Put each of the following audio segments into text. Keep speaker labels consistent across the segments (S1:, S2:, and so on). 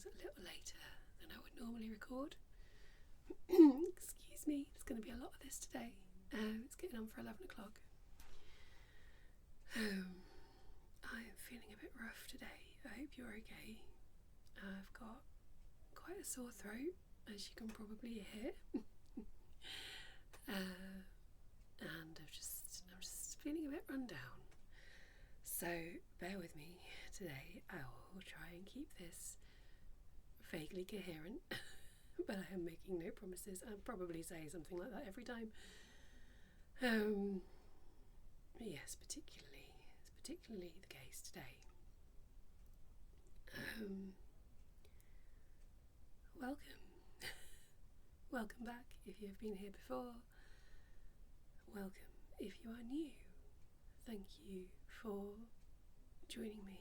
S1: is a little later than I would normally record. Excuse me, there's going to be a lot of this today. It's getting on for 11 o'clock. I am feeling a bit rough today. I hope you're okay. I've got quite a sore throat, as you can probably hear. And I'm just feeling a bit run down. So bear with me today. I will try and keep this vaguely coherent, but I am making no promises. I'll probably say something like that every time. Yes, it's particularly the case today. Welcome. Welcome back if you have been here before. Welcome if you are new. Thank you for joining me.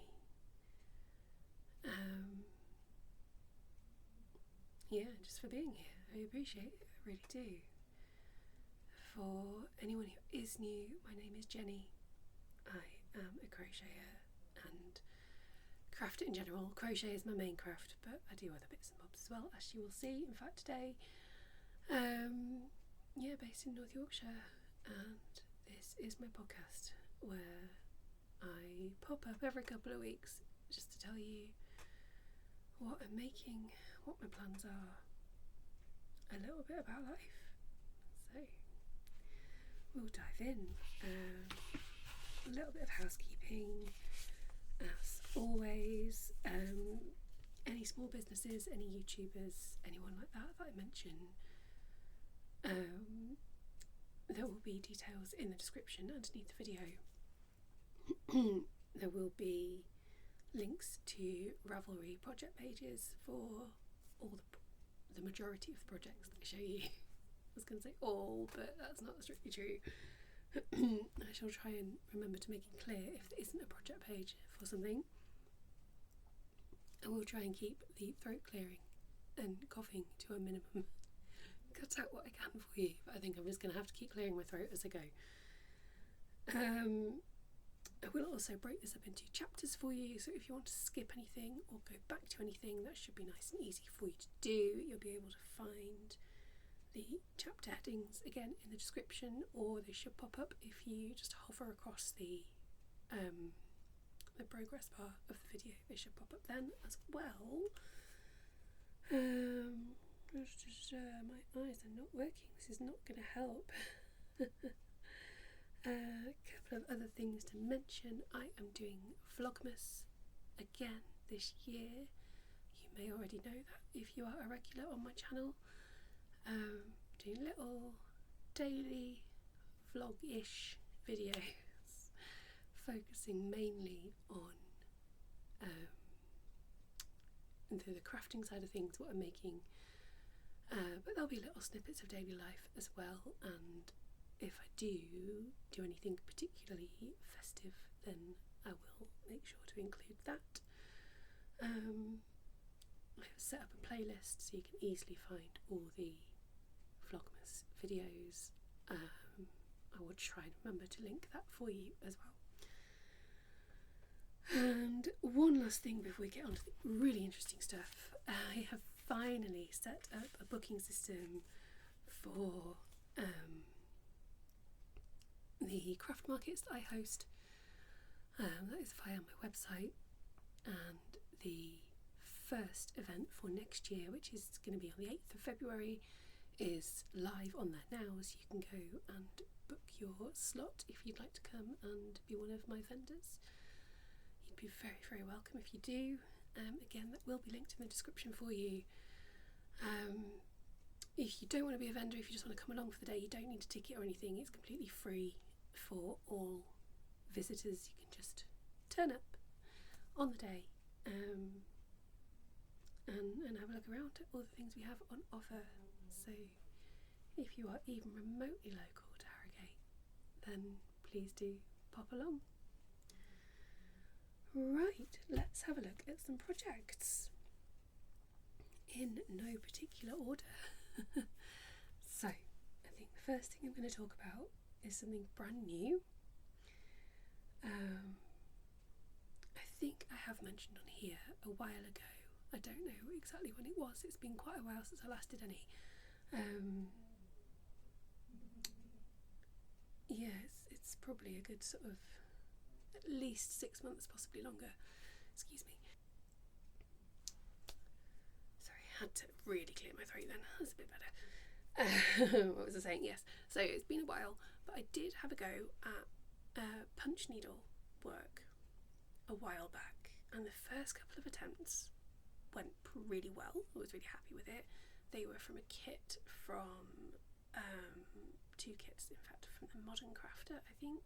S1: Just for being here. I appreciate it, I really do. For anyone who is new, my name is Jenny. I am a crocheter and crafter in general. Crochet is my main craft, but I do other bits and bobs as well, as you will see. In fact, today, based in North Yorkshire, and this is my podcast where I pop up every couple of weeks just to tell you what I'm making, what my plans are, a little bit about life. So we'll dive in. A little bit of housekeeping, as always. Any small businesses, any YouTubers, anyone like that I mention, there will be details in the description underneath the video. There will be links to Ravelry project pages for all the majority of the projects that I show you. I was going to say all, but that's not strictly true. I shall try and remember to make it clear if there isn't a project page for something. I will try and keep the throat clearing and coughing to a minimum. Cut out what I can for you, but I think I'm just going to have to keep clearing my throat as I go. I will also break this up into chapters for you, so if you want to skip anything or go back to anything, that should be nice and easy for you to do. You'll be able to find the chapter headings again in the description, or they should pop up if you just hover across the progress bar of the video. They should pop up then as well. My eyes are not working. This is not going to help. A couple of other things to mention. I am doing Vlogmas again this year. You may already know that if you are a regular on my channel. Doing little daily vlog-ish videos focusing mainly on the crafting side of things, what I'm making, but there'll be little snippets of daily life as well, and if I do anything particularly festive, then I will make sure to include that. I have set up a playlist so you can easily find all the Vlogmas videos. I will try and remember to link that for you as well. And one last thing before we get on to the really interesting stuff. I have finally set up a booking system for the craft markets that I host. That is via my website, and the first event for next year, which is going to be on the 8th of February, is live on there now, so you can go and book your slot if you'd like to come and be one of my vendors. You'd be very, very welcome if you do. Again, that will be linked in the description for you. If you don't want to be a vendor, if you just want to come along for the day, you don't need a ticket or anything. It's completely free for all visitors. You can just turn up on the day and have a look around at all the things we have on offer. So if you are even remotely local to Harrogate, then please do pop along. Right, let's have a look at some projects in no particular order. So I think the first thing I'm going to talk about is something brand new. I think I have mentioned on here a while ago I don't know exactly when it was. It's been quite a while since I last did any. It's probably a good sort of at least 6 months, possibly longer. Excuse me. Sorry, I had to really clear my throat then. That's a bit better. What was I saying? Yes. So it's been a while, but I did have a go at punch needle work a while back, and the first couple of attempts went really well. I was really happy with it. They were from a kit from 2 kits, in fact, from the Modern Crafter, I think,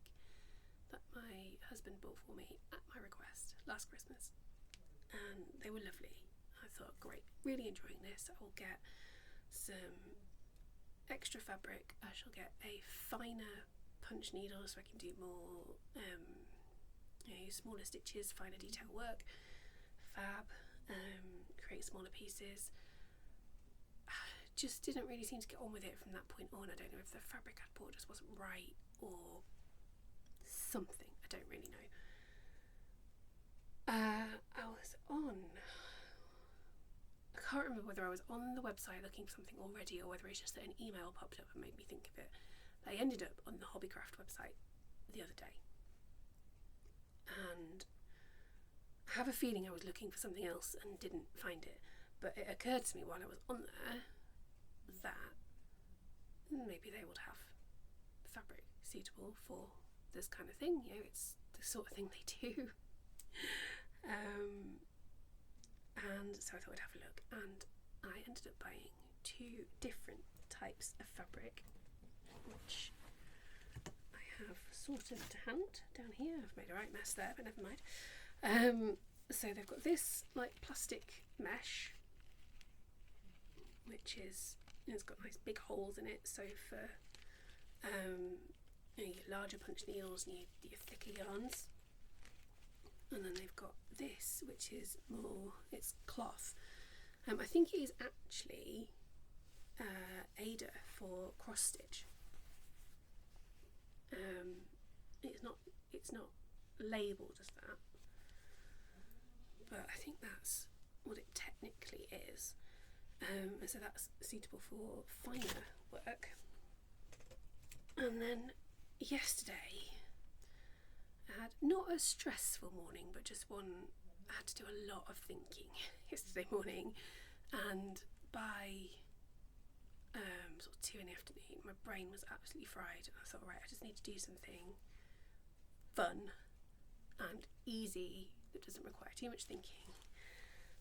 S1: that my husband bought for me at my request last Christmas, and they were lovely. I thought, great, really enjoying this. I will get some extra fabric. I shall get a finer punch needle so I can do more smaller stitches, finer detail work, fab, create smaller pieces. Just didn't really seem to get on with it from that point on. I don't know if the fabric I'd bought just wasn't right or something. I don't really know. I can't remember whether I was on the website looking for something already or whether it's just that an email popped up and made me think of it. I ended up on the Hobbycraft website the other day, and I have a feeling I was looking for something else and didn't find it, but it occurred to me while I was on there that maybe they would have fabric suitable for this kind of thing. It's the sort of thing they do. And so I thought I'd have a look, and I ended up buying 2 different types of fabric, which I have sorted to hand down here. I've made a right mess there, but never mind. So they've got this like plastic mesh, which is, it's got nice big holes in it, so for your larger punch needles and your thicker yarns. And then they've got this, which is more, it's cloth. I think it is actually Ada for cross stitch. It's not labelled as that, but I think that's what it technically is. So that's suitable for finer work. And then yesterday I had not a stressful morning, but just one. I had to do a lot of thinking yesterday morning, and by sort of 2 in the afternoon my brain was absolutely fried, and I thought, right, I just need to do something fun and easy that doesn't require too much thinking.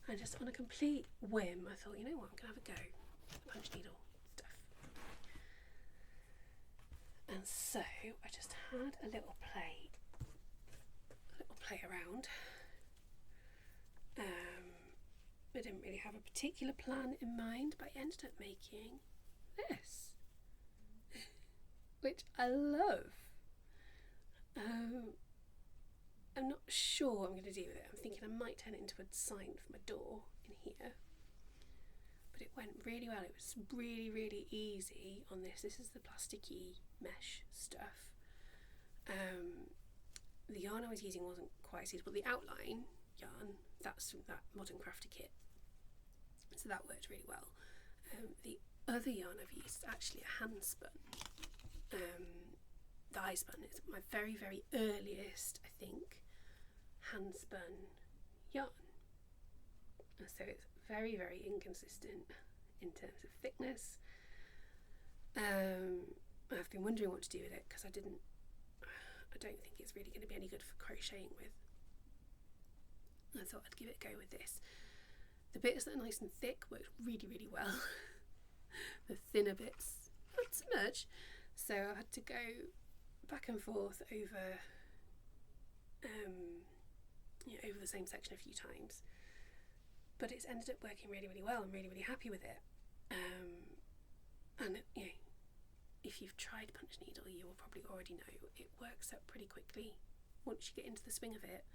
S1: And just on a complete whim I thought, you know what, I'm gonna have a go at punch needle stuff. And so I just had a little play around. I didn't really have a particular plan in mind, but I ended up making this, which I love. I'm not sure what I'm going to do with it. I'm thinking I might turn it into a sign for my door in here, but it went really well. It was really, really easy on this. This is the plasticky mesh stuff. The yarn I was using wasn't quite suitable. The outline yarn, that's from that Modern Crafter kit, so that worked really well. The other yarn I've used is actually a hand spun. The I spun is my very, very earliest, I think, hand spun yarn. So it's very, very inconsistent in terms of thickness. I've been wondering what to do with it because I don't think it's really going to be any good for crocheting with. I thought I'd give it a go with this. The bits that are nice and thick worked really, really well. The thinner bits, not so much. So I had to go back and forth over over the same section a few times. But it's ended up working really, really well. I'm really, really happy with it. And if you've tried punch needle, you will probably already know it works up pretty quickly once you get into the swing of it.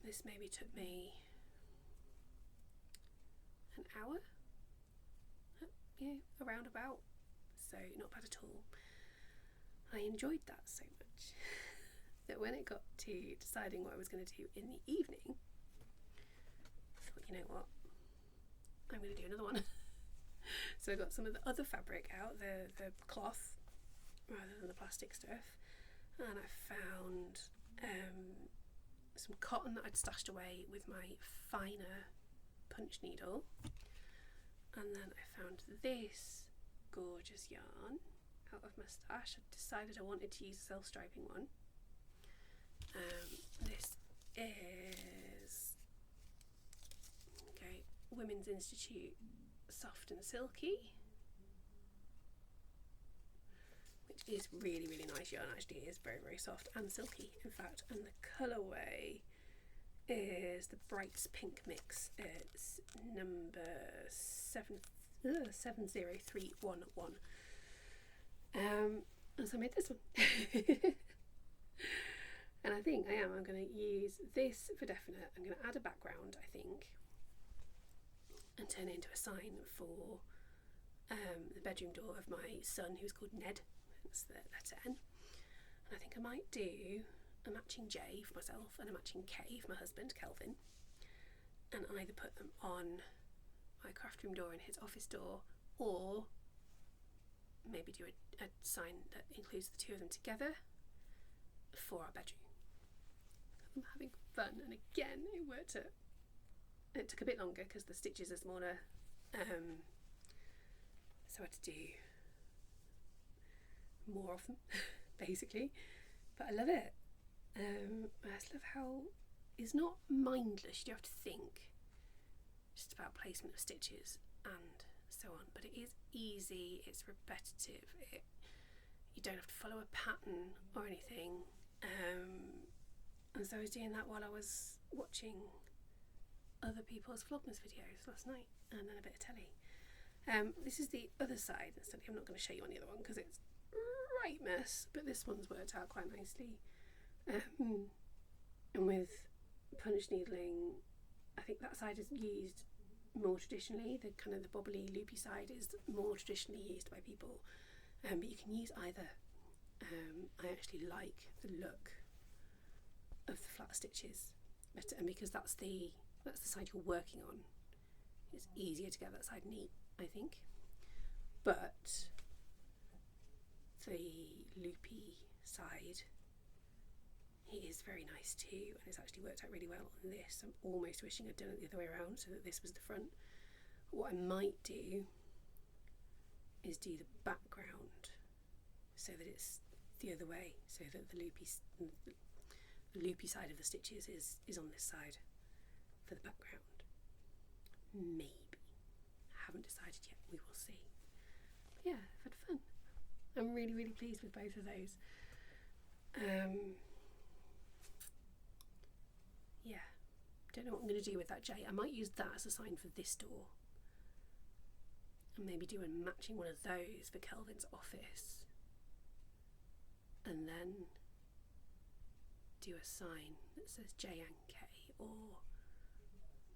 S1: This maybe took me an hour, around about, so not bad at all. I enjoyed that so much that when it got to deciding what I was going to do in the evening, you know what, I'm going to do another one. So I got some of the other fabric out, the cloth rather than the plastic stuff, and I found some cotton that I'd stashed away with my finer punch needle, and then I found this gorgeous yarn out of my stash. I decided I wanted to use a self-striping one. This is Women's Institute Soft and Silky, which is really, really nice yarn. Actually, it is very, very soft and silky, in fact, and the colourway is the Brights Pink Mix. It's number 70311. And so I made this one. And I think I'm going to use this for definite. I'm going to add a background, I think, and turn it into a sign for the bedroom door of my son, who's called Ned. That's the letter N. And I think I might do a matching J for myself and a matching K for my husband, Kelvin, and either put them on my craft room door and his office door, or maybe do a sign that includes the two of them together for our bedroom. I'm having fun, and again, it worked. It took a bit longer because the stitches are smaller, so I had to do more of them, basically. But I love it. I just love how it's not mindless. You do have to think just about placement of stitches and so on, but it is easy, it's repetitive, you don't have to follow a pattern or anything. And so I was doing that while I was watching other people's Vlogmas videos last night, and then a bit of telly. This is the other side. I'm not going to show you on the other one because it's right mess, but this one's worked out quite nicely. And with punch needling, I think that side is used more traditionally. The kind of the bobbly loopy side is more traditionally used by people, but you can use either. I actually like the look of the flat stitches better, and because that's the side you're working on, it's easier to get that side neat, I think. But the loopy side, it is very nice too, and it's actually worked out really well on this. I'm almost wishing I'd done it the other way around so that this was the front. What I might do is do the background so that it's the other way, so that the loopy side of the stitches is on this side for the background. Maybe. I haven't decided yet, we will see. But yeah, I've had fun. I'm really, really pleased with both of those. Yeah, don't know what I'm going to do with that J. I might use that as a sign for this door, and maybe do a matching one of those for Kelvin's office, and then do a sign that says J and K, or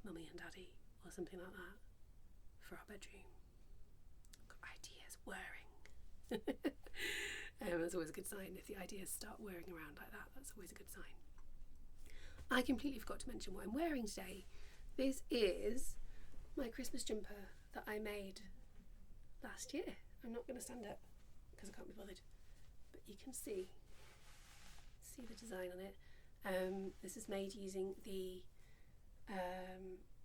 S1: Mummy and Daddy, or something like that for our bedroom. Got ideas whirring. That's always a good sign. If the ideas start whirring around like that, that's always a good sign. I completely forgot to mention what I'm wearing today. This is my Christmas jumper that I made last year. I'm not going to stand up because I can't be bothered, but you can see the design on it. This is made using the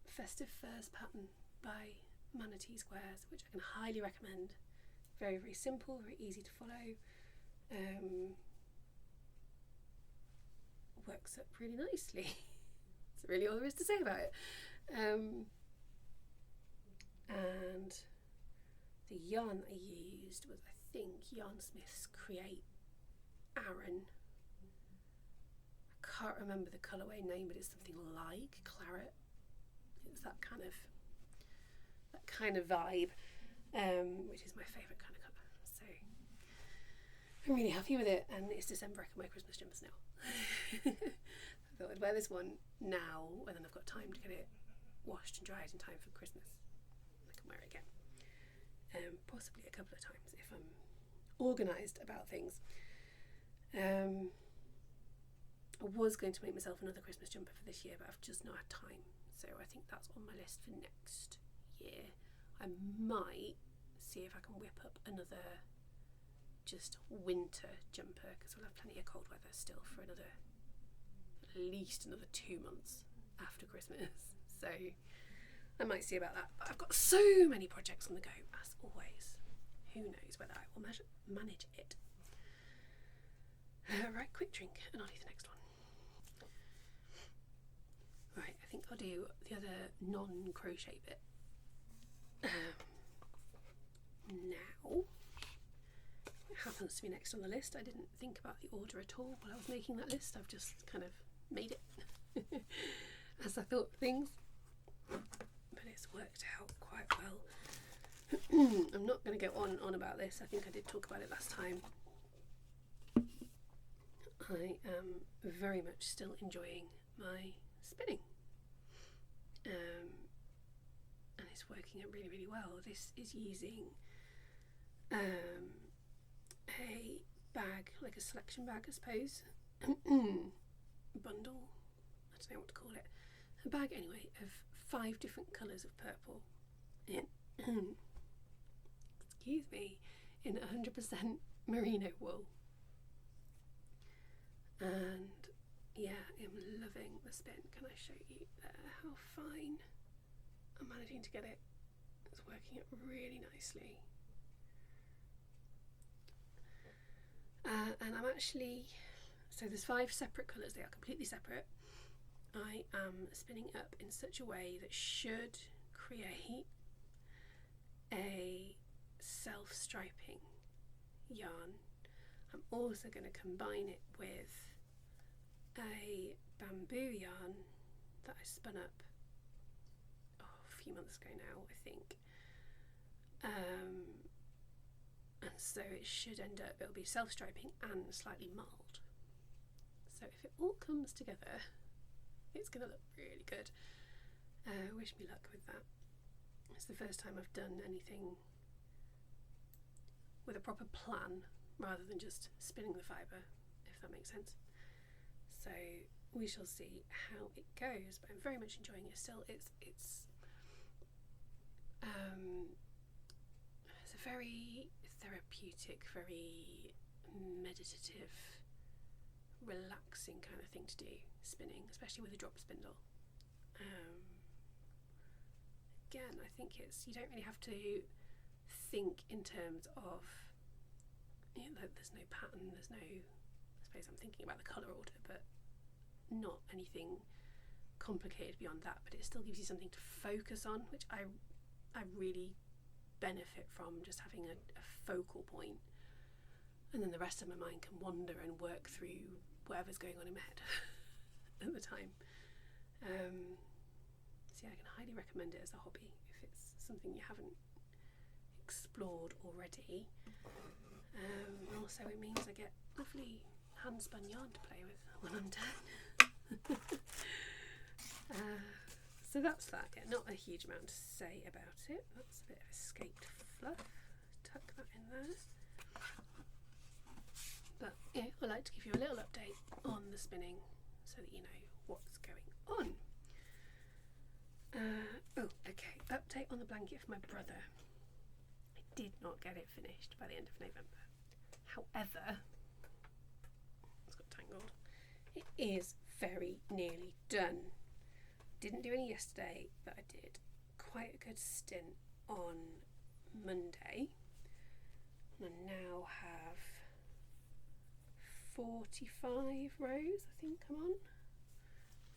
S1: Festive Furs pattern by Manatee Squares, which I can highly recommend. Very, very simple, very easy to follow. Works up really nicely. That's really all there is to say about it. And the yarn that I used was, I think, Yarn Smith's Create Aran. I can't remember the colourway name, but it's something like claret. It's that kind of vibe, which is my favourite kind of colour. So I'm really happy with it, and it's December. I can wear Christmas jumpers now. I thought I'd wear this one now, and then I've got time to get it washed and dried in time for Christmas. I can wear it again, possibly a couple of times if I'm organised about things. I was going to make myself another Christmas jumper for this year, but I've just not had time. so I think that's on my list for next year. I might see if I can whip up another just winter jumper, because we'll have plenty of cold weather still for at least another 2 months after Christmas. So I might see about that. But I've got so many projects on the go, as always. Who knows whether I will manage it. Right, quick drink and I'll do the next one. Right, I think I'll do the other non-crochet bit. Now, it happens to be next on the list. I didn't think about the order at all while I was making that list. I've just kind of made it as I thought things. But it's worked out quite well. I'm not going to go on and on about this. I think I did talk about it last time. I am very much still enjoying my spinning. And it's working out really, really well. This is using a bag, like a selection bag I suppose, bundle, I don't know what to call it, a bag anyway of 5 different colours of purple in excuse me, in 100% merino wool. And yeah, I'm loving the spin. Can I show you there how fine I'm managing to get it? It's working out really nicely. And I'm actually, so there's 5 separate colours, they are completely separate. I am spinning up in such a way that should create a self-striping yarn. I'm also going to combine it with a bamboo yarn that I spun up a few months ago now, I think. And so it should end up, it'll be self-striping and slightly mulled. So if it all comes together, it's going to look really good. Wish me luck with that. It's the first time I've done anything with a proper plan rather than just spinning the fibre, if that makes sense. So we shall see how it goes, but I'm very much enjoying it still. It's a very therapeutic, very meditative, relaxing kind of thing to do, spinning, especially with a drop spindle. Again, I think you don't really have to think in terms of, there's no pattern, there's no, I suppose I'm thinking about the colour order, but not anything complicated beyond that, but it still gives you something to focus on, which I really benefit from, just having a focal point, and then the rest of my mind can wander and work through whatever's going on in my head at the time. So yeah, I can highly recommend it as a hobby if it's something you haven't explored already. Also it means I get lovely hand-spun yarn to play with when I'm done. So that's that. Yeah, not a huge amount to say about it. That's a bit of escaped fluff. Tuck that in there. But yeah, I like to give you a little update on the spinning so that you know what's going on. Okay, update on the blanket for my brother. I did not get it finished by the end of November. However, it's got tangled. It is very nearly done. Didn't do any yesterday, but I did quite a good stint on Monday. And I now have 45 rows, I think I'm on.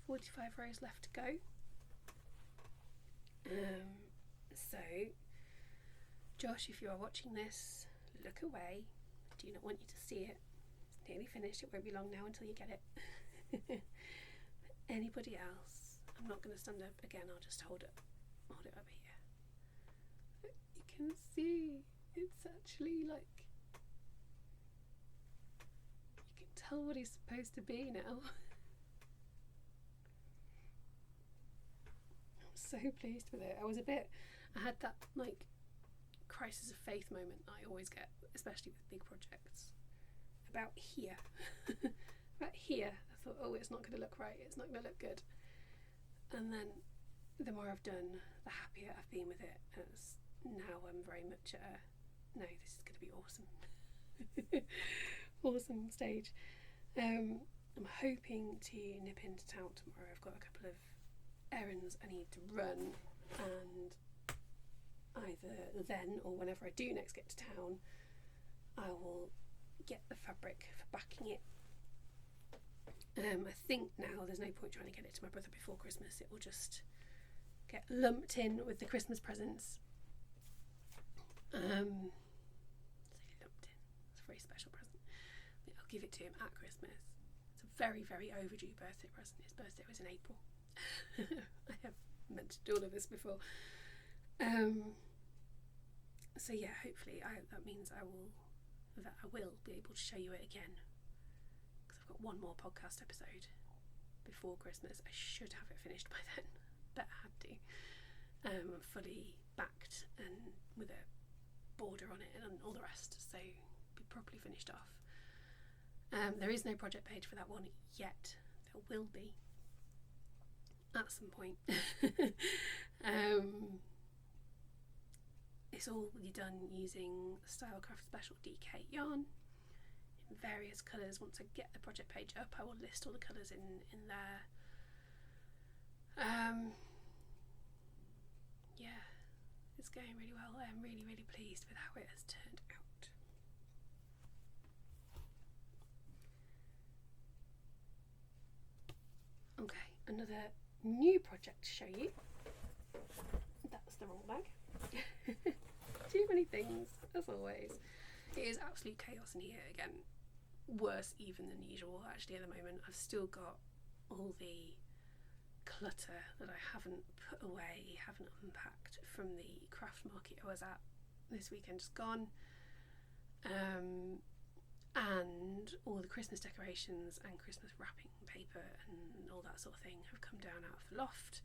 S1: 45 rows left to go. So, Josh, if you are watching this, look away. I do not want you to see it. It's nearly finished. It won't be long now until you get it. Anybody else? I'm not going to stand up again. I'll just hold it up here. You can see it's actually like, you can tell what he's supposed to be now. So pleased with it. I had that like crisis of faith moment I always get, especially with big projects. About here. About here, I thought, oh, it's not going to look right, it's not going to look good. And then the more I've done, the happier I've been with it. Now I'm very much no, this is going to be awesome. Awesome stage. I'm hoping to nip into town tomorrow. I've got a couple of errands I need to run, and either then or whenever I do next get to town, I will get the fabric for backing it. I think now there's no point trying to get it to my brother before Christmas. It will just get lumped in with the Christmas presents. Say lumped in. It's a very special present. I'll give it to him at Christmas. It's a very, very overdue birthday present. His birthday was in April. I have mentioned all of this before. So yeah, hopefully that means I will be able to show you it again, because I've got one more podcast episode before Christmas. I should have it finished by then, but I had to. I'm fully backed and with a border on it and all the rest, so be properly finished off. There is no project page for that one yet. There will be at some point. It's all really done using Stitchcraft Special DK yarn in various colours. Once I get the project page up, I will list all the colours in there. Yeah, it's going really well. I'm really, really pleased with how it has turned out. Okay, another new project to show you. That's the wrong bag. Too many things, as always. It is absolute chaos in here again. Worse even than usual, actually, at the moment. I've still got all the clutter that I haven't put away, haven't unpacked from the craft market I was at this weekend just gone. And all the Christmas decorations and Christmas wrapping paper and all that sort of thing have come down out of the loft.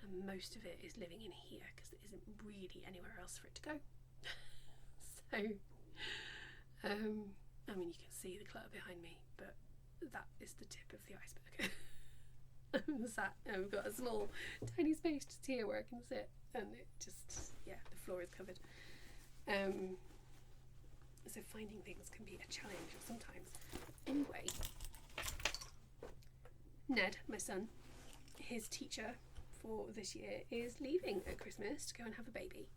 S1: And most of it is living in here because there isn't really anywhere else for it to go. So, I mean, you can see the clutter behind me, but that is the tip of the iceberg. I've got a small, tiny space just here where I can sit, and it just, yeah, the floor is covered. So finding things can be a challenge sometimes. Anyway, Ned, my son, his teacher for this year is leaving at Christmas to go and have a baby,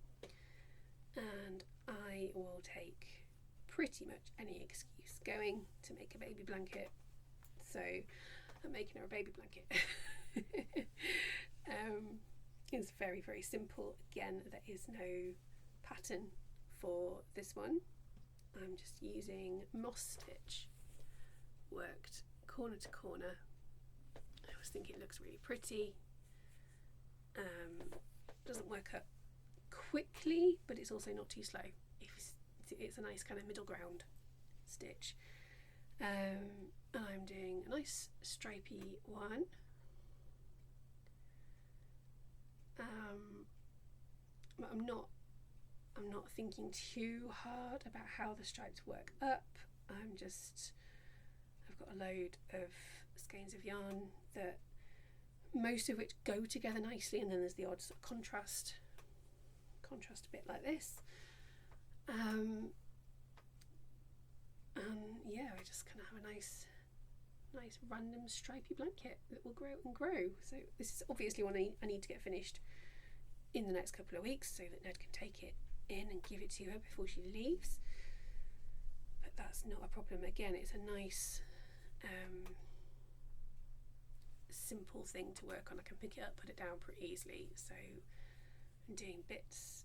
S1: and I will take pretty much any excuse going to make a baby blanket. So I'm making her a baby blanket. It's very, very simple. Again, there is no pattern for this one. I'm just using moss stitch worked corner to corner. I always think it looks really pretty. Doesn't work up quickly, but it's also not too slow. It's a nice kind of middle ground stitch. And I'm doing a nice stripy one. But I'm not thinking too hard about how the stripes work up. I've got a load of skeins of yarn that most of which go together nicely, and then there's the odd sort of contrast a bit like this. And yeah, I just kind of have a nice random stripy blanket that will grow and grow. So this is obviously one I need to get finished in the next couple of weeks so that Ned can take it in and give it to her before she leaves. But that's not a problem. Again, it's a nice simple thing to work on. I can pick it up, put it down pretty easily. So I'm doing bits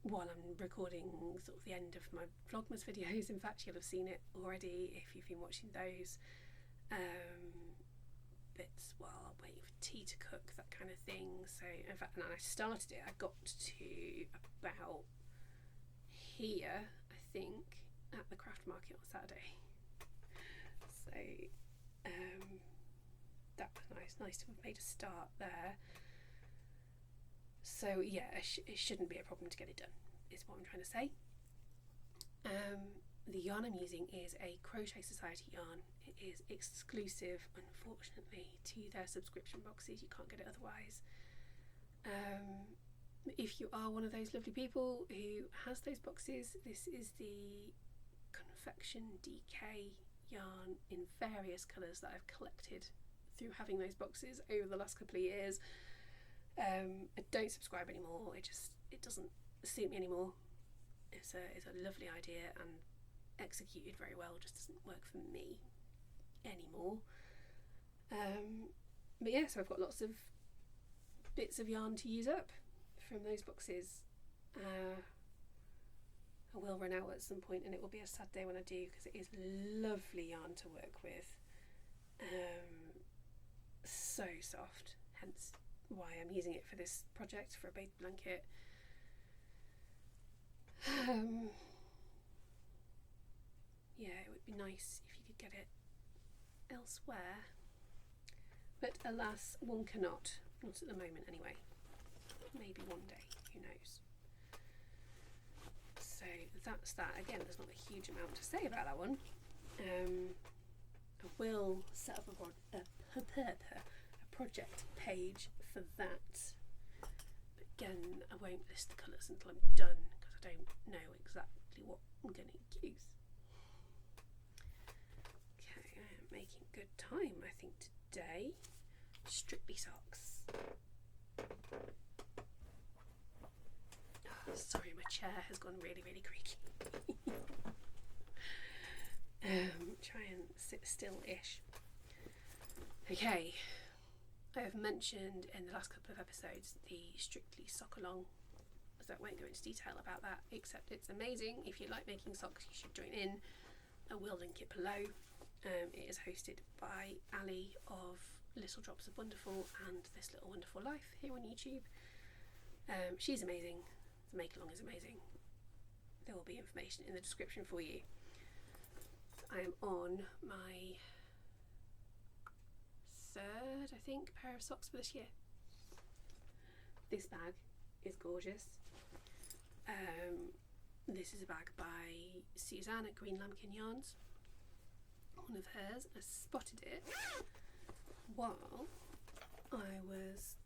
S1: while I'm recording sort of the end of my Vlogmas videos. In fact, you'll have seen it already if you've been watching those. Bits while I'm waiting for tea to cook, that kind of thing. So in fact, and I started it, I got to about here, I think, at the craft market on Saturday. So that was nice to have made a start there. So yeah, it shouldn't be a problem to get it done, is what I'm trying to say. The yarn I'm using is a Crochet Society yarn It is exclusive, unfortunately, to their subscription boxes. You can't get it otherwise. If you are one of those lovely people who has those boxes, this is the Confection DK yarn in various colours that I've collected through having those boxes over the last couple of years. I don't subscribe anymore. It doesn't suit me anymore. It's a lovely idea and executed very well, just doesn't work for me anymore. But yeah, so I've got lots of bits of yarn to use up from those boxes. I will run out at some point, and it will be a sad day when I do, because it is lovely yarn to work with. So soft, hence why I'm using it for this project, for a baby blanket. Yeah, it would be nice if you could get it elsewhere, but alas, one cannot. Not at the moment anyway. Maybe one day, who knows. So that's that. Again, there's not a huge amount to say about that one. I will set up a project page for that. But again, I won't list the colours until I'm done, because I don't know exactly what I'm going to use. Okay, I am making good time, I think, today. Strictly socks. Oh, sorry, my chair has gone really, really creaky. Try and sit still-ish. Okay, I have mentioned in the last couple of episodes the Strictly Sock Along, so I won't go into detail about that, except it's amazing. If you like making socks, you should join in. I will link it below. It is hosted by Ali of Little Drops of Wonderful and This Little Wonderful Life here on YouTube. She's amazing. The make along is amazing. There will be information in the description for you. I am on my third, I think, pair of socks for this year. This bag is gorgeous. This is a bag by Suzanne at Green Lambkin Yarns. One of hers. I spotted it while I was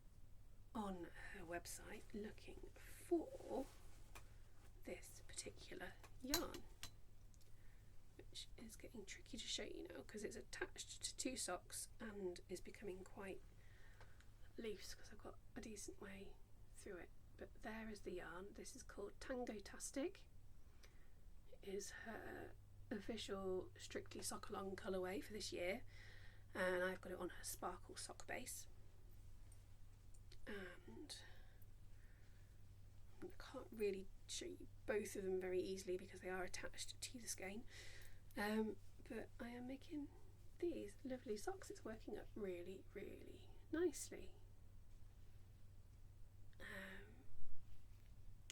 S1: on her website looking for this particular yarn, which is getting tricky to show you now because it's attached to two socks and is becoming quite loose because I've got a decent way through it. But there is the yarn. This is called Tango-tastic. It is her official Strictly Sock Along colourway for this year, and I've got it on her sparkle sock base. And I can't really show you both of them very easily because they are attached to the skein, but I am making these lovely socks. It's working up really, really nicely.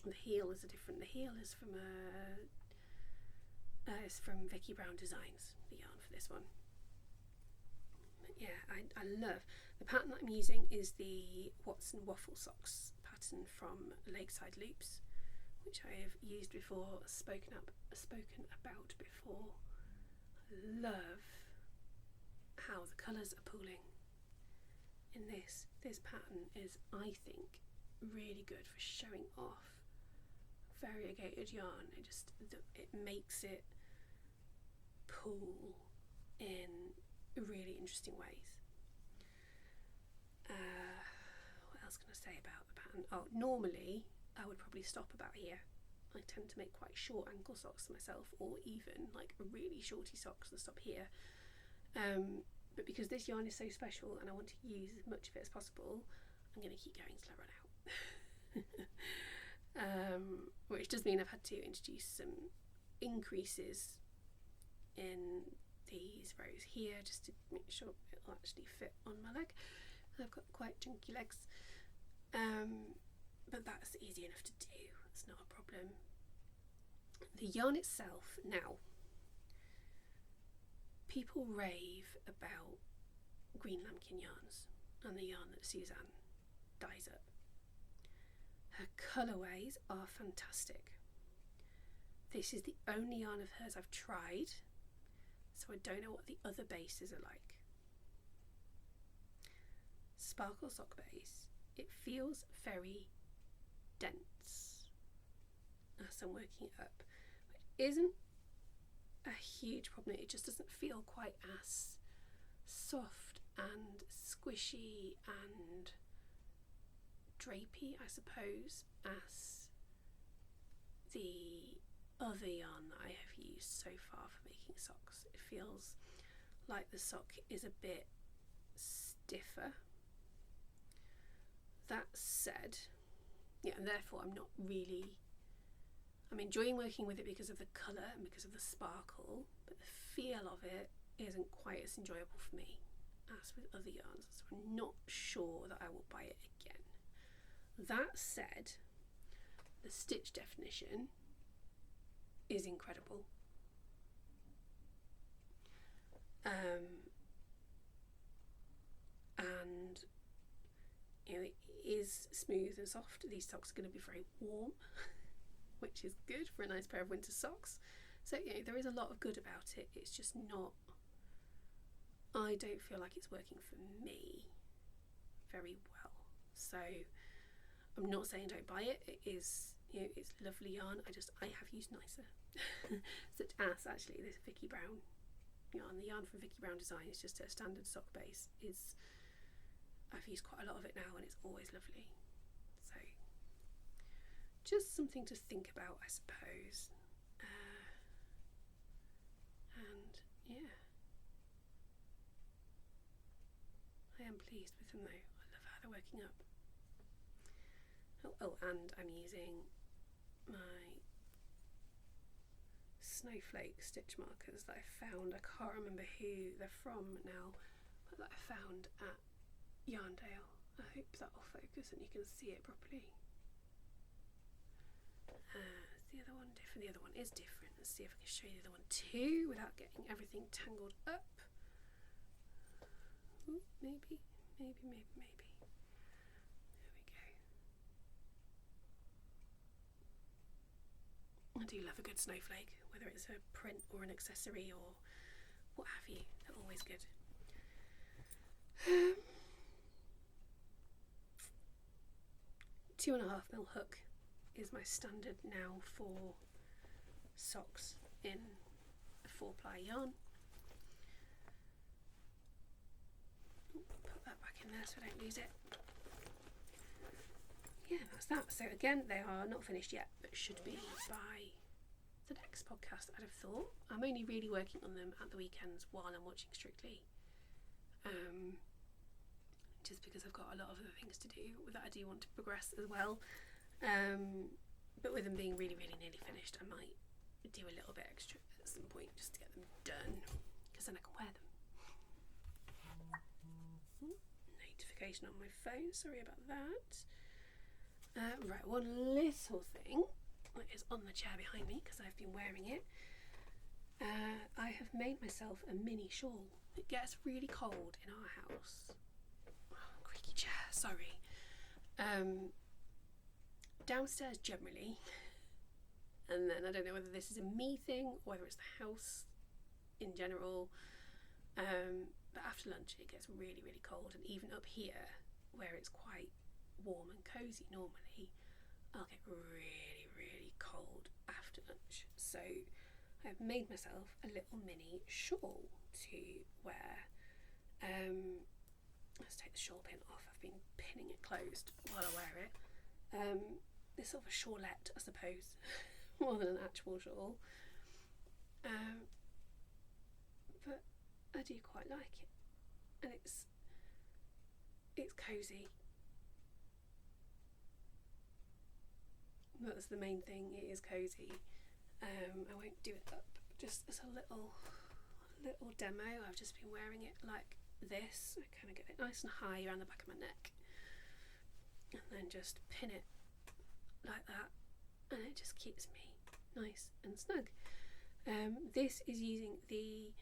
S1: The heel is the heel is from Vicky Brown Designs, the yarn for this one. But yeah, I love the pattern that I'm using is the Watson Waffle Socks pattern from Lakeside Loops, which I have used before, spoken about before. I love how the colours are pooling in this. This pattern is, I think, really good for showing off variegated yarn. It makes it pool in really interesting ways. What else can I say about the pattern? Oh, normally I would probably stop about here. I tend to make quite short ankle socks myself, or even like really shorty socks that stop here. But because this yarn is so special and I want to use as much of it as possible, I'm going to keep going till I run out. Which does mean I've had to introduce some increases in these rows here just to make sure it'll actually fit on my leg. I've got quite chunky legs, but that's easy enough to do. It's not a problem. The yarn itself, now, people rave about Green Lambkin yarns and the yarn that Suzanne dyes up. Her colourways are fantastic. This is the only yarn of hers I've tried, so I don't know what the other bases are like. Sparkle sock base, it feels very dense as I'm working it up. It isn't a huge problem, it just doesn't feel quite as soft and squishy and drapey, I suppose, as the other yarn that I have used so far for making socks. It feels like the sock is a bit stiffer. That said, yeah, and therefore I'm enjoying working with it because of the colour and because of the sparkle, but the feel of it isn't quite as enjoyable for me as with other yarns, so I'm not sure that I will buy it again. That said, the stitch definition is incredible. And you know, it is smooth and soft. These socks are going to be very warm, which is good for a nice pair of winter socks. So you know, there is a lot of good about it. It's just not, I don't feel like it's working for me very well. So I'm not saying don't buy it. It is, you know, it's lovely yarn. I have used nicer. Such as actually this Vicky Brown yarn. The yarn from Vicky Brown Design is just a standard sock base. I've used quite a lot of it now and it's always lovely. So just something to think about, I suppose. And yeah, I am pleased with them though. I love how they're working up. Oh, and I'm using my snowflake stitch markers that I found. I can't remember who they're from now, but that I found at Yarndale. I hope that will focus and you can see it properly. Is the other one different? The other one is different. Let's see if I can show you the other one too without getting everything tangled up. Ooh, maybe. There we go. I do love a good snowflake, whether it's a print or an accessory or what have you. They're always good. 2.5mm hook is my standard now for socks in a 4-ply yarn. Put that back in there so I don't lose it. Yeah, that's that. So again, they are not finished yet, but should be by the next podcast, I'd have thought. I'm only really working on them at the weekends while I'm watching Strictly. Just because I've got a lot of other things to do that I do want to progress as well. But with them being really, really nearly finished, I might do a little bit extra at some point just to get them done, because then I can wear them. Notification on my phone, sorry about that. Right, one little thing that is on the chair behind me because I've been wearing it. I have made myself a mini shawl. It gets really cold in our house. Oh, creaky chair, sorry. Downstairs generally, and then I don't know whether this is a me thing or whether it's the house in general, but after lunch it gets really, really cold, and even up here where it's quite warm and cosy normally, I'll get really, really cold after lunch. So I've made myself a little mini shawl to wear. Let's take the shawl pin off. I've been pinning it closed while I wear it. This sort of a shawlette, I suppose, more than an actual shawl. But I do quite like it, and it's cosy. That's the main thing, it is cosy. I won't do it up, just as a little demo. I've just been wearing it like this. I kind of get it nice and high around the back of my neck, and then just pin it like that, and it just keeps me nice and snug. This is using the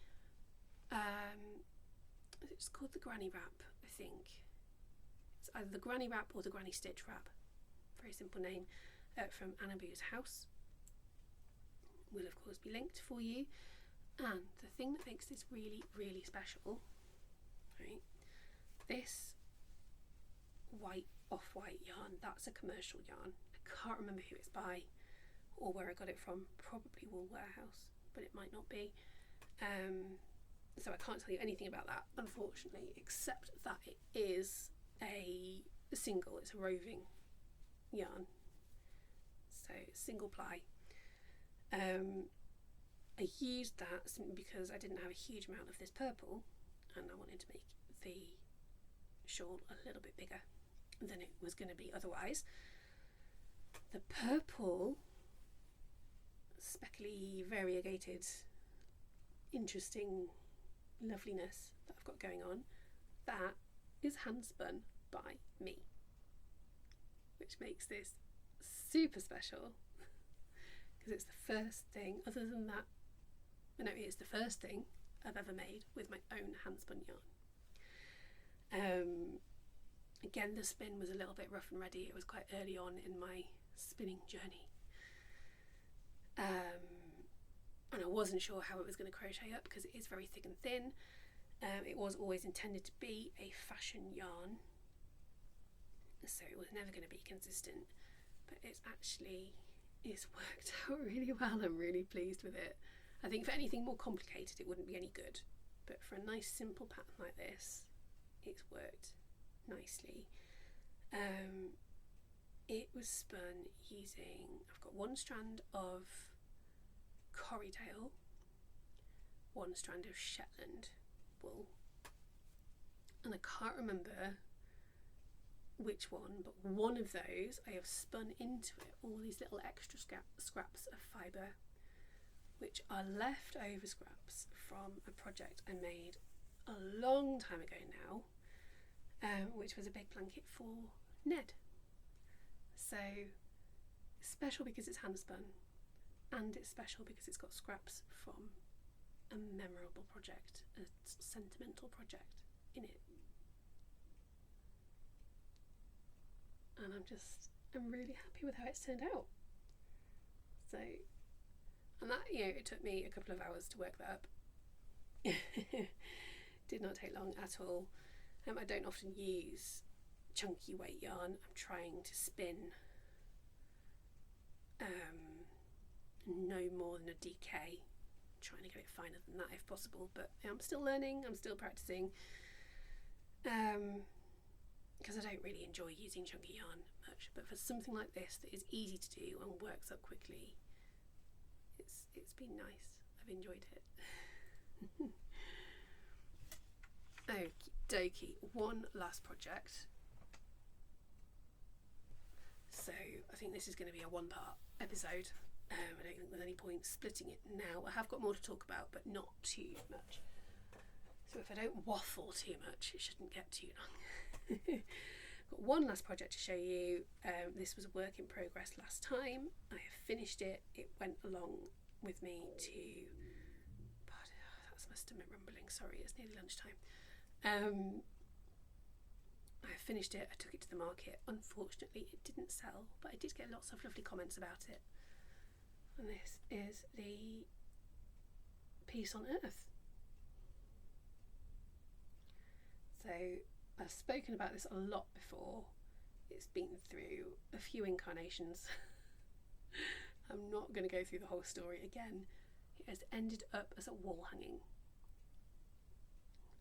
S1: it's called the granny wrap, I think. It's either the granny wrap or the granny stitch wrap. Very simple name. From Annaboo's house. Will of course be linked for you. And the thing that makes this really, really special, right, this off-white yarn, that's a commercial yarn. I can't remember who it's by or where I got it from, probably Wool Warehouse, but it might not be. So I can't tell you anything about that, unfortunately, except that it is a single, it's a roving yarn, so single ply. I used that simply because I didn't have a huge amount of this purple and I wanted to make the shawl a little bit bigger than it was going to be otherwise. The purple, speckly, variegated, interesting loveliness that I've got going on, that is hand spun by me, which makes this super special because it's the first thing, other than that, no, it's the first thing I've ever made with my own hand spun yarn. Again, the spin was a little bit rough and ready. It was quite early on in my spinning journey, and I wasn't sure how it was going to crochet up because it is very thick and thin. It was always intended to be a fashion yarn, so it was never going to be consistent, but it's worked out really well. I'm really pleased with it. I think for anything more complicated it wouldn't be any good, but for a nice simple pattern like this, it's worked nicely. It was spun using, I've got one strand of Corriedale, one strand of Shetland wool, and I can't remember which one, but one of those I have spun into it all these little extra scraps of fibre, which are leftover scraps from a project I made a long time ago now, which was a big blanket for Ned. So it's special because it's hand spun, and it's special because it's got scraps from a memorable project, a sentimental project in it. And I'm really happy with how it's turned out. So, and that, it took me a couple of hours to work that up. Did not take long at all. I don't often use chunky weight yarn. I'm trying to spin no more than a DK, trying to get it finer than that if possible, but I'm still learning, I'm still practicing, because I don't really enjoy using chunky yarn much, but for something like this that is easy to do and works up quickly, it's been nice. I've enjoyed it. Okie dokie, one last project. So I think this is going to be a one-part episode. I don't think there's any point splitting it now. I have got more to talk about, but not too much. So if I don't waffle too much, it shouldn't get too long. Got one last project to show you. This was a work in progress last time. I have finished it. It went along with me to... That's my stomach rumbling. Sorry, it's nearly lunchtime. I finished it. I took it to the market. Unfortunately, it didn't sell, but I did get lots of lovely comments about it. And this is the Peace on Earth. So I've spoken about this a lot before. It's been through a few incarnations. I'm not going to go through the whole story again. It has ended up as a wall hanging.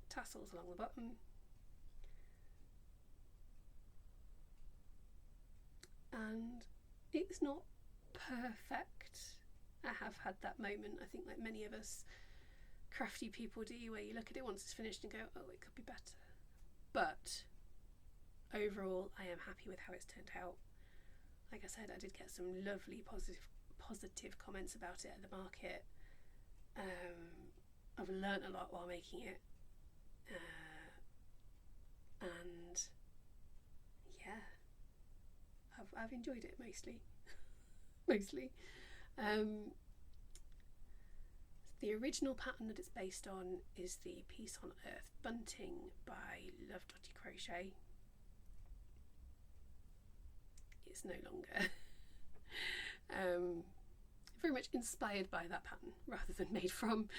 S1: Tassels along the bottom. And it's not perfect. I have had that moment, I think, like many of us crafty people do, where you look at it once it's finished and go, oh, it could be better. But overall, I am happy with how it's turned out. Like I said, I did get some lovely positive comments about it at the market. I've learnt a lot while making it. And yeah, I've enjoyed it mostly. The original pattern that it's based on is the Peace on Earth bunting by Love Dotty Crochet. It's no longer. very much inspired by that pattern rather than made from.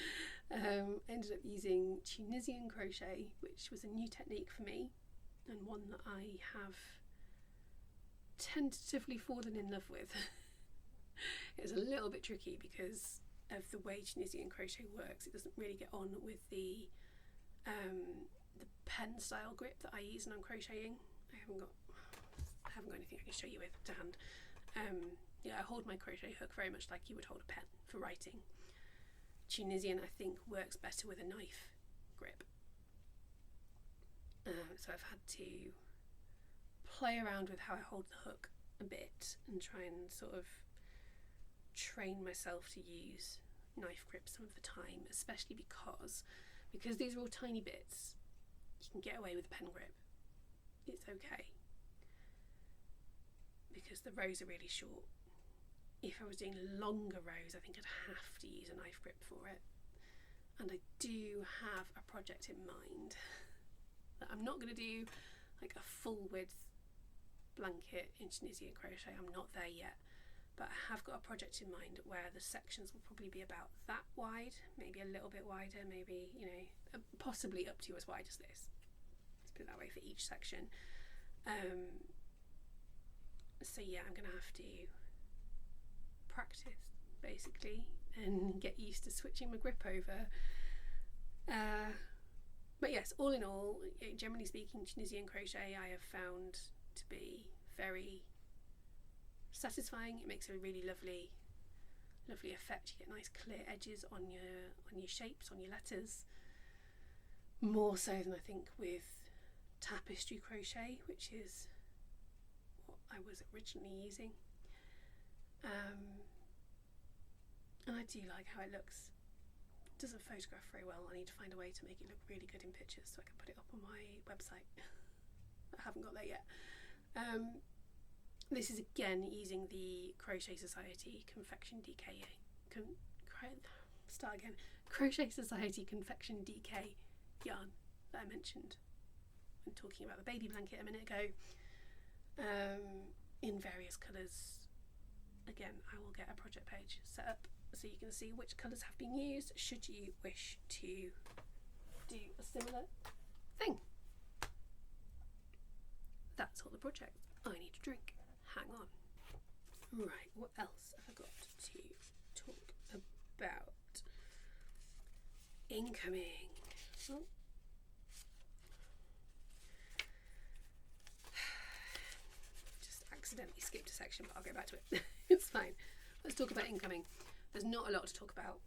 S1: Ended up using Tunisian crochet, which was a new technique for me and one that I have tentatively fallen in love with. It's a little bit tricky because of the way Tunisian crochet works. It doesn't really get on with the pen style grip that I use when I'm crocheting. I haven't got anything I can show you with to hand. I hold my crochet hook very much like you would hold a pen for writing. Tunisian, I think, works better with a knife grip. So I've had to play around with how I hold the hook a bit and try and sort of train myself to use knife grip some of the time, especially because these are all tiny bits. You can get away with a pen grip. It's okay because the rows are really short. If I was doing longer rows, I think I'd have to use a knife grip for it. And I do have a project in mind that I'm not going to do like a full width blanket in Tunisian crochet. I'm not there yet, but I have got a project in mind where the sections will probably be about that wide, maybe a little bit wider, maybe, possibly up to as wide as this. Let's put it that way for each section. So yeah, I'm going to have to practice basically and get used to switching my grip over. But yes, all in all, generally speaking, Tunisian crochet I have found to be very satisfying. It makes a really lovely effect. You get nice clear edges on your shapes, on your letters, more so than I think with tapestry crochet, which is what I was originally using. And I do like how it looks. It doesn't photograph very well. I need to find a way to make it look really good in pictures so I can put it up on my website. I haven't got there yet. This is again using the Crochet Society Confection DK. Crochet Society Confection DK yarn that I mentioned when talking about the baby blanket a minute ago. In various colours. Again, I will get a project page set up so you can see which colours have been used should you wish to do a similar thing. That's all the project. I need a drink. Hang on. Right, what else have I got to talk about? Incoming. Oh. Just accidentally skipped a section, but I'll get back to it. It's fine. Let's talk about incoming. There's not a lot to talk about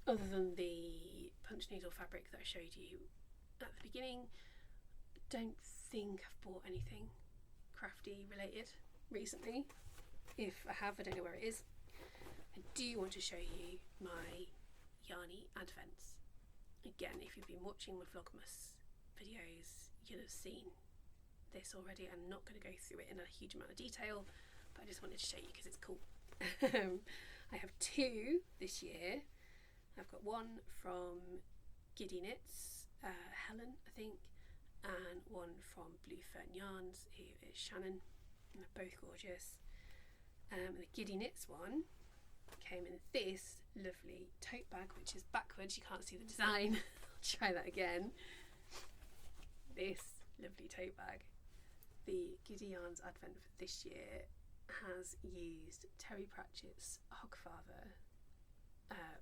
S1: other than the punch needle fabric that I showed you at the beginning. I don't think I've bought anything crafty related recently. If I have, I don't know where it is. I do want to show you my yarny advents. Again, if you've been watching my Vlogmas videos, you'll have seen this already. I'm not going to go through it in a huge amount of detail, but I just wanted to show you because it's cool. I have two this year. I've got one from Giddy Knits, Helen, I think, and one from Blue Fern Yarns, who is Shannon, and they're both gorgeous. The Giddy Knits one came in this lovely tote bag, which is backwards. You can't see the design. I'll try that again. This lovely tote bag. The Giddy Yarns advent for this year has used Terry Pratchett's Hogfather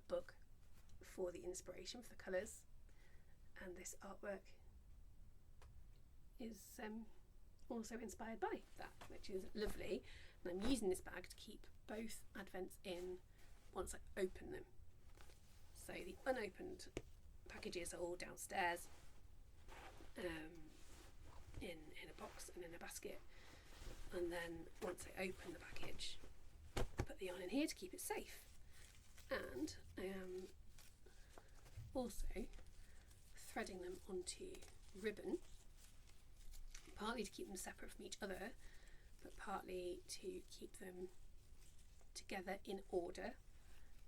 S1: book for the inspiration for the colours, and this artwork is also inspired by that, which is lovely. And I'm using this bag to keep both advents in once I open them. So the unopened packages are all downstairs in a box and in a basket, and then once I open the package, I put the yarn in here to keep it safe. And I am also threading them onto ribbon, partly to keep them separate from each other, but partly to keep them together in order,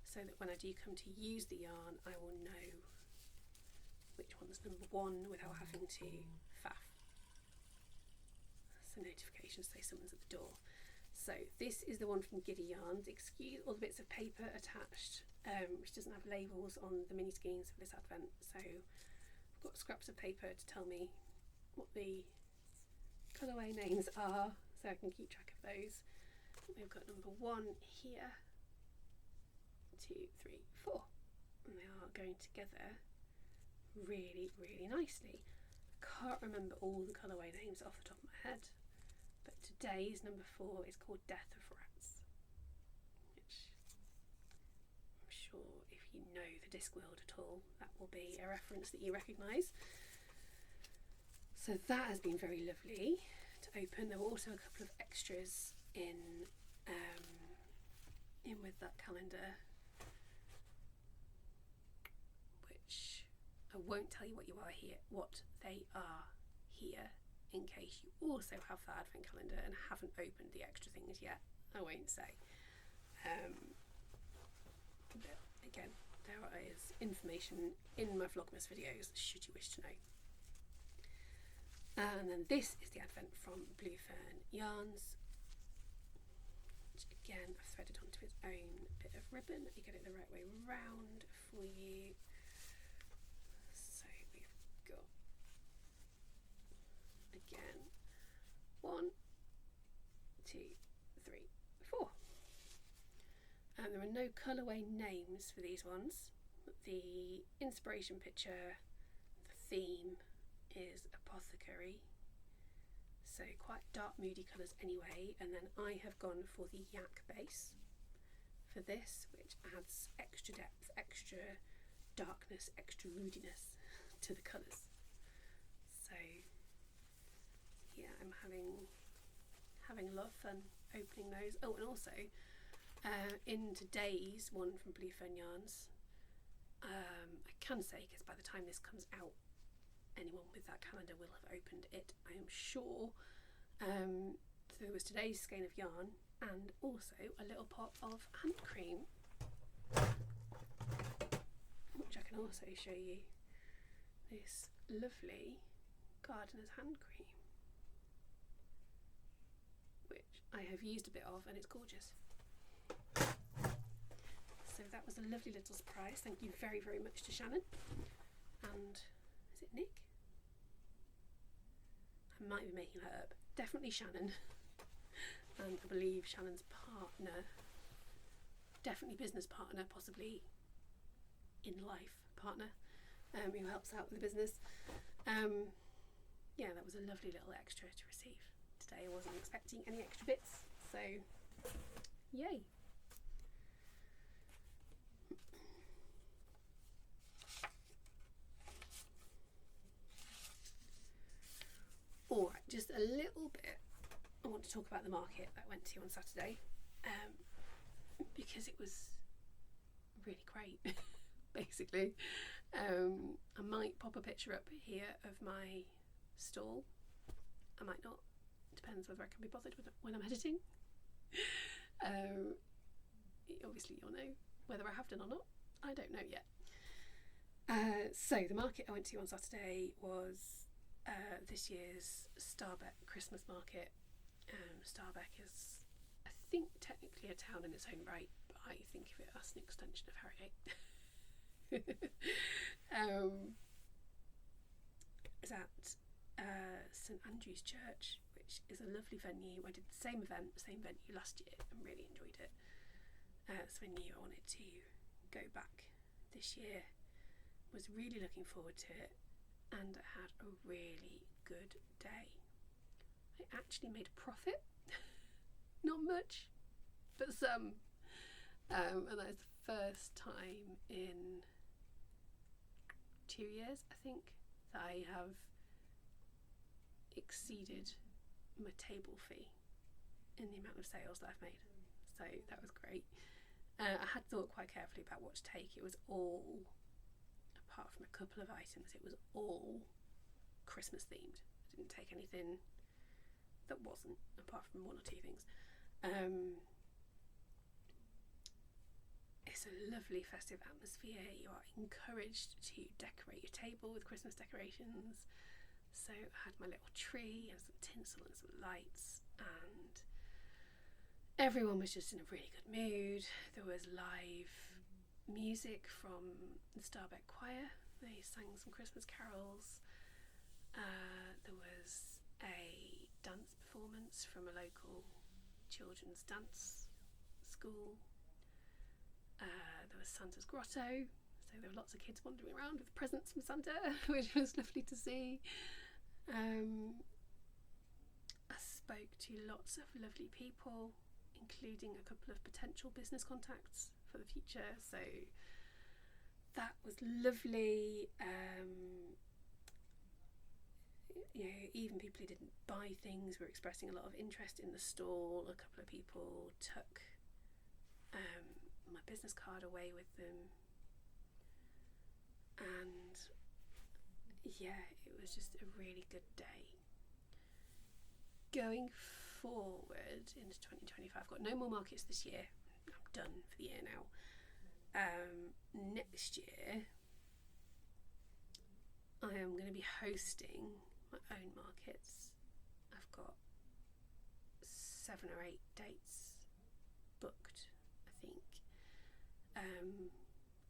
S1: so that when I do come to use the yarn, I will know which one's number one without having to faff. So notifications say someone's at the door. So So this is the one from Giddy Yarns. Excuse all the bits of paper attached, which doesn't have labels on the mini skeins for this advent. So I've got scraps of paper to tell me what the colourway names are, so I can keep track of those. We've got number 1 here, 2, 3, 4, and they are going together really, really nicely. I can't remember all the colourway names off the top of my head, but today's number 4 is called Death of Rats, which I'm sure if you know the disc world at all, that will be a reference that you recognise. So that has been very lovely to open. There were also a couple of extras in with that calendar, which I won't tell you what they are here, in case you also have that advent calendar and haven't opened the extra things yet. I won't say. But again, there is information in my Vlogmas videos should you wish to know. And then this is the advent from Blue Fern Yarns, which again I've threaded onto its own bit of ribbon. Let me get it the right way round for you. So we've got, again, 1, 2, 3, 4. And there are no colourway names for these ones. The inspiration picture, the theme is Apothecary, so quite dark moody colours anyway, and then I have gone for the yak base for this, which adds extra depth, extra darkness, extra moodiness to the colours. So yeah, I'm having a lot of fun opening those. Oh, and also in today's one from Blue Fern Yarns, I can say, because by the time this comes out, anyone with that calendar will have opened it, I am sure. So there was today's skein of yarn and also a little pot of hand cream, which I can also show you. This lovely gardener's hand cream, which I have used a bit of, and it's gorgeous. So that was a lovely little surprise. Thank you very, very much to Shannon. And is it Nick? I might be making that up. Definitely Shannon. And I believe Shannon's partner, definitely business partner, possibly in life partner, who helps out with the business. Yeah, that was a lovely little extra to receive today. I wasn't expecting any extra bits, so yay. Alright, just a little bit. I want to talk about the market that I went to on Saturday, because it was really great, basically. I might pop a picture up here of my stall. I might not. Depends whether I can be bothered with it when I'm editing. Obviously you'll know whether I have done or not. I don't know yet. So the market I went to on Saturday was this year's Starbeck Christmas market. Starbeck is, I think, technically a town in its own right, but I think of it as an extension of Harrogate. Is at St Andrew's Church, which is a lovely venue. I did the same venue last year and really enjoyed it. So I knew I wanted to go back this year. Was really looking forward to it, and I had a really good day. I actually made a profit. Not much, but some. And that is the first time in 2 years, I think, that I have exceeded my table fee in the amount of sales that I've made. So that was great. I had thought quite carefully about what to take. It was all, apart from a couple of items, it was all Christmas themed. I didn't take anything that wasn't, apart from 1 or 2 things. It's a lovely festive atmosphere. You are encouraged to decorate your table with Christmas decorations. So I had my little tree and some tinsel and some lights, and everyone was just in a really good mood. There was live music from the Starbeck Choir. They sang some Christmas carols. There was a dance performance from a local children's dance school. There was Santa's Grotto, so there were lots of kids wandering around with presents from Santa, which was lovely to see. I spoke to lots of lovely people, including a couple of potential business contacts for the future, so that was lovely. Even people who didn't buy things were expressing a lot of interest in the stall. A couple of people took my business card away with them, and it was just a really good day. Going forward into 2025, I've got no more markets this year. I'm done for the year now. Next year I am going to be hosting my own markets. I've got 7 or 8 dates booked, I think.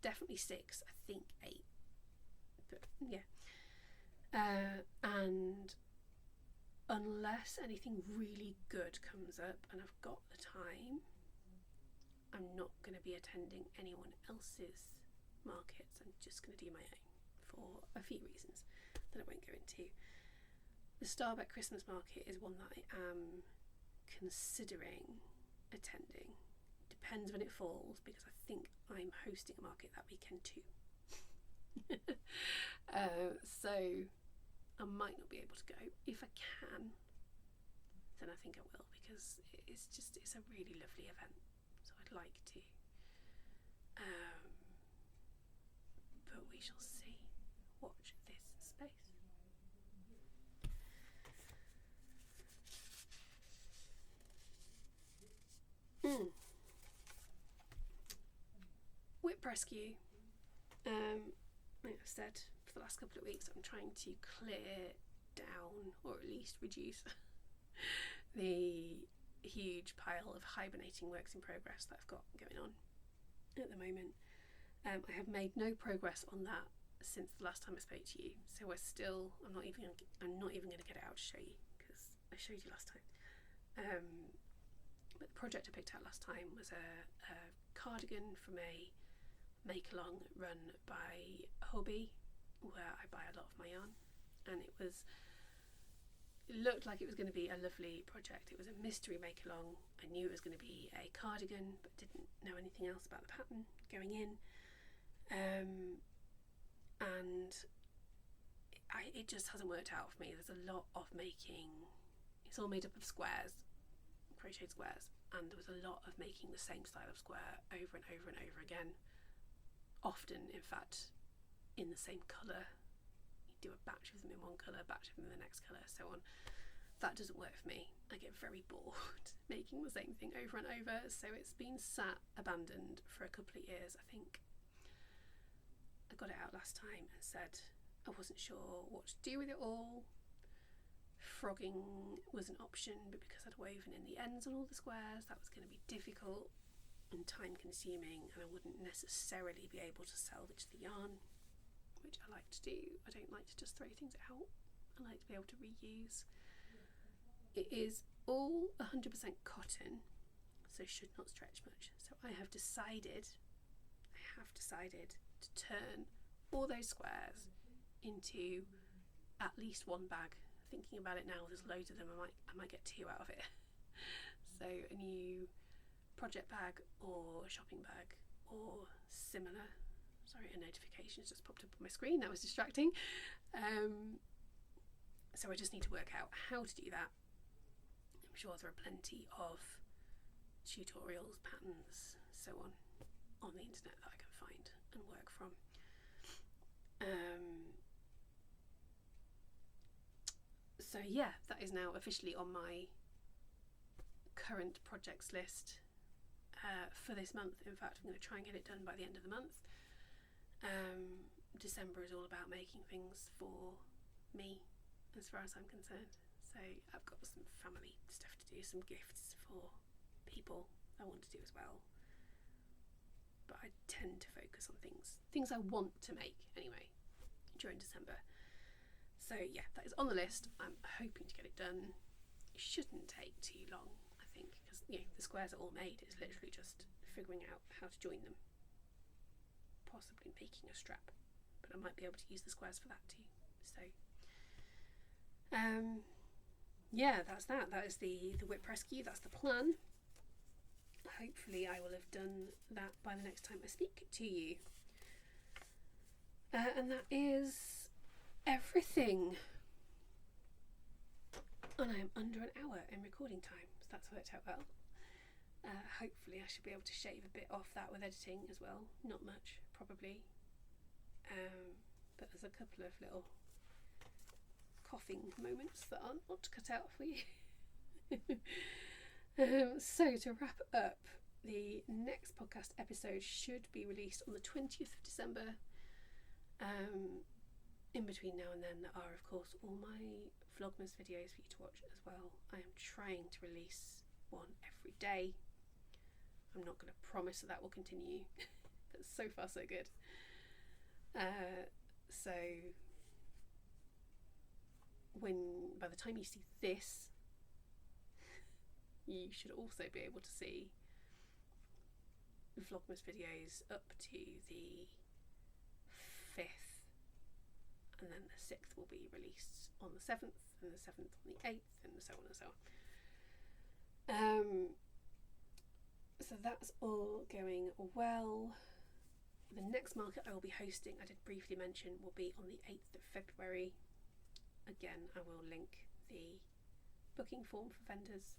S1: Definitely 6, I think 8, but yeah. And unless anything really good comes up and I've got the time, I'm not going to be attending anyone else's markets. I'm just going to do my own for a few reasons that I won't go into. The Starbeck Christmas market is one that I am considering attending. Depends when it falls, because I think I'm hosting a market that weekend too. So I might not be able to go. If I can, then I think I will, because it's a really lovely event, so I'd like to. But we shall see. Watch this space. WIP Rescue. Like I've said for the last couple of weeks, I'm trying to clear down, or at least reduce, the huge pile of hibernating works in progress that I've got going on at the moment. I have made no progress on that since the last time I spoke to you, so I'm not even going to get it out to show you, because I showed you last time. But the project I picked out last time was a cardigan from a make-along run by Hobby, where I buy a lot of my yarn, and it looked like it was going to be a lovely project. It was a mystery make-along. I knew it was going to be a cardigan, but didn't know anything else about the pattern going in, and it just hasn't worked out for me. There's a lot of making. It's all made up of squares, crocheted squares, and there was a lot of making the same style of square over and over and over again, often in fact in the same colour. You do a batch of them in one colour, batch of them in the next colour, so on. That doesn't work for me. I get very bored making the same thing over and over, so it's been sat abandoned for a couple of years. I think I got it out last time and said I wasn't sure what to do with it all. Frogging was an option, but because I'd woven in the ends on all the squares, that was going to be difficult and time consuming, and I wouldn't necessarily be able to salvage the yarn, which I like to do. I don't like to just throw things out. I like to be able to reuse. It is all 100% cotton, so should not stretch much. So I have decided to turn all those squares into at least one bag. Thinking about it now, there's loads of them. I might get 2 out of it. So a new project bag or shopping bag or similar. Sorry, a notification just popped up on my screen. That was distracting. So I just need to work out how to do that. I'm sure there are plenty of tutorials, patterns, so on the internet that I can find and work from. So yeah, that is now officially on my current projects list for this month. In fact, I'm going to try and get it done by the end of the month. December is all about making things for me, as far as I'm concerned. So I've got some family stuff to do, some gifts for people I want to do as well. But I tend to focus on things I want to make anyway during December. So yeah, that is on the list. I'm hoping to get it done. It shouldn't take too long, I think, because the squares are all made. It's literally just figuring out how to join them, possibly making a strap, but I might be able to use the squares for that too. So yeah, that's that. That is the WIP Rescue. That's the plan. Hopefully I will have done that by the next time I speak to you. And that is everything. And I am under an hour in recording time, so that's worked out well. Hopefully I should be able to shave a bit off that with editing as well. Not much, probably. But there's a couple of little coughing moments that aren't not cut out for you. So to wrap up, the next podcast episode should be released on the 20th of December. In between now and then there are, of course, all my Vlogmas videos for you to watch as well. I am trying to release one every day. I'm not going to promise that will continue, but so far so good. So by the time you see this, you should also be able to see Vlogmas videos up to the 5th, and then the 6th will be released on the 7th, and the 7th on the 8th, and so on and so on. So that's all going well. The next market I will be hosting, I did briefly mention, will be on the 8th of February. Again, I will link the booking form for vendors.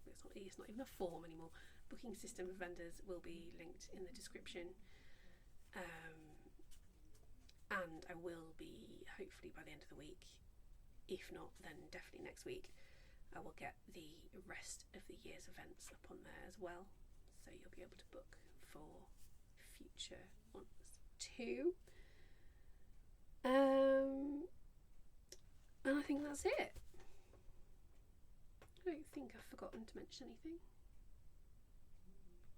S1: It's not even a form anymore. Booking system for vendors will be linked in the description. And I will be, hopefully by the end of the week, if not then definitely next week, I will get the rest of the year's events up on there as well, so you'll be able to book for future ones too. And I think that's it. I don't think I've forgotten to mention anything,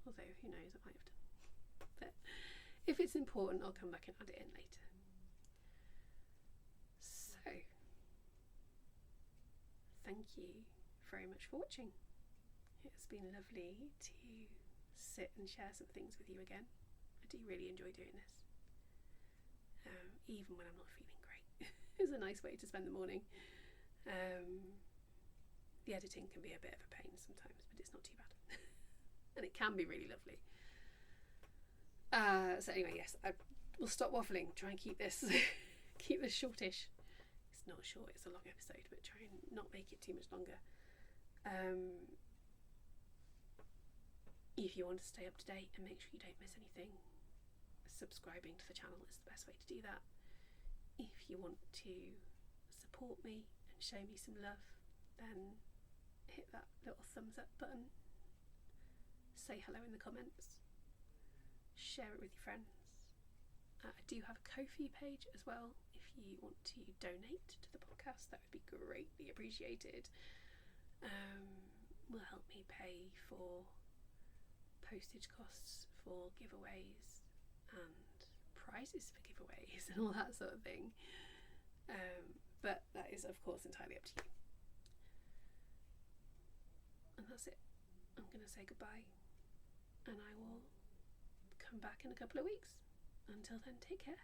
S1: although who knows, I might have done. But if it's important, I'll come back and add it in later. So thank you very much for watching. It's been lovely to sit and share some things with you again. I do really enjoy doing this, even when I'm not feeling great. It's a nice way to spend the morning. The editing can be a bit of a pain sometimes, but it's not too bad. And it can be really lovely. So anyway, yes, I will stop waffling, try and keep this keep this shortish. It's not short, it's a long episode, but try and not make it too much longer. If you want to stay up to date and make sure you don't miss anything, subscribing to the channel is the best way to do that. If you want to support me and show me some love, then hit that little thumbs up button, say hello in the comments, share it with your friends. I do have a Ko-fi page as well. If you want to donate to the podcast, that would be greatly appreciated. Will help me pay for postage costs for giveaways and prizes for giveaways and all that sort of thing. But that is, of course, entirely up to you. And that's it. I'm going to say goodbye, and I will come back in a couple of weeks. Until then, take care.